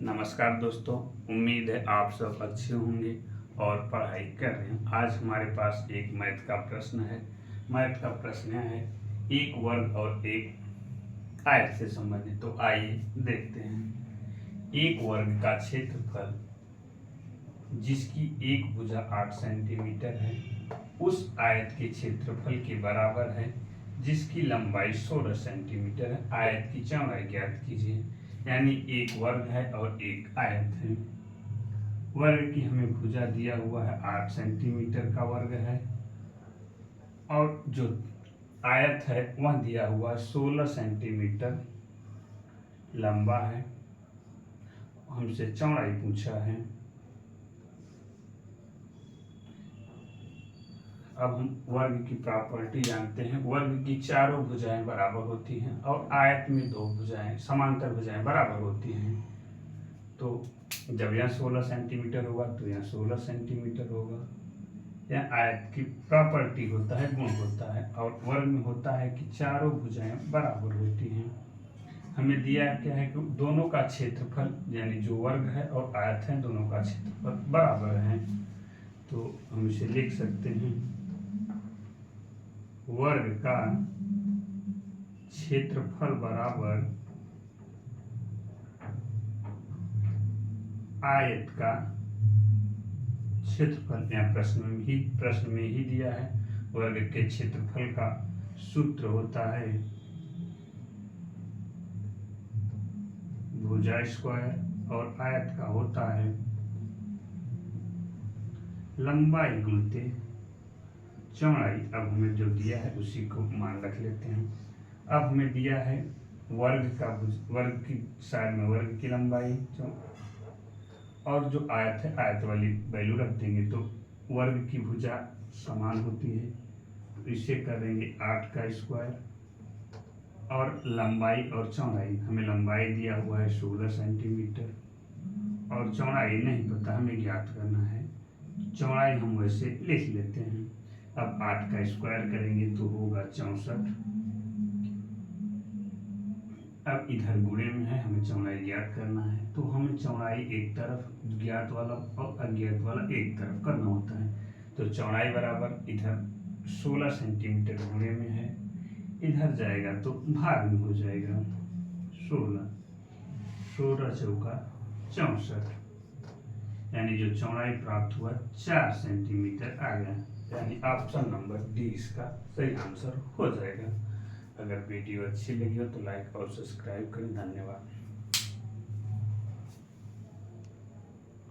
नमस्कार दोस्तों, उम्मीद है आप सब अच्छे होंगे और पढ़ाई कर रहे हैं। आज हमारे पास एक मैथ का प्रश्न है। मैथ का प्रश्न है एक वर्ग और एक आयत से संबंधित। तो आइए देखते हैं। एक वर्ग का क्षेत्रफल जिसकी एक भुजा 8 सेंटीमीटर है उस आयत के क्षेत्रफल के बराबर है जिसकी लंबाई 16 सेंटीमीटर है। आयत की चौड़ाई ज्ञात कीजिए। यानी एक वर्ग है और एक आयत है। वर्ग की हमें भुजा दिया हुआ है 8 सेंटीमीटर का वर्ग है और जो आयत है वह दिया हुआ 16 सेंटीमीटर लंबा है। हमसे चौड़ाई पूछा है। अब हम वर्ग की प्रॉपर्टी जानते हैं। वर्ग की चारों भुजाएं बराबर होती हैं और आयत में दो भुजाएं समांतर भुजाएं बराबर होती हैं। तो जब यह 16 सेंटीमीटर होगा तो यह 16 सेंटीमीटर होगा। यह आयत की प्रॉपर्टी होता है, गुण होता है। और वर्ग में होता है कि चारों भुजाएं बराबर होती हैं। हमें दिया क्या है कि दोनों का क्षेत्रफल यानी जो वर्ग है और आयत है दोनों का क्षेत्रफल बराबर है। तो हम इसे लिख सकते हैं वर्ग का क्षेत्रफल बराबर आयत का क्षेत्रफल। यहाँ प्रश्न में ही दिया है। वर्ग के क्षेत्रफल का सूत्र होता है भुजा स्क्वायर और आयत का होता है लंबाई गुणित चौड़ाई। अब हमें जो दिया है उसी को मान रख लेते हैं। अब हमें दिया है वर्ग की साइड में वर्ग की लंबाई और जो आयत है आयत वाली वैल्यू रख देंगे। तो वर्ग की भुजा समान होती है तो इसे करेंगे 8 का स्क्वायर और लंबाई और चौड़ाई। हमें लंबाई दिया हुआ है 16 सेंटीमीटर और चौड़ाई नहीं पता, हमें ज्ञात करना है। चौड़ाई हम वैसे लिख लेते हैं। अब 8 का स्क्वायर करेंगे तो होगा 64। अब इधर गुणे में है, हमें चौड़ाई ज्ञात करना है। तो हमें चौड़ाई एक तरफ ज्ञात वाला और अज्ञात वाला एक तरफ करना होता है। तो चौड़ाई बराबर इधर 16 सेंटीमीटर गुणे में है, इधर जाएगा तो भाग में हो जाएगा। 16 16 चौका 64 यानी जो चौड़ाई प्राप्त हुआ 4 सेंटीमीटर आ गया। यानी ऑप्शन नंबर डी इसका सही आंसर हो जाएगा। अगर वीडियो अच्छी लगी हो तो लाइक और सब्सक्राइब करें। धन्यवाद।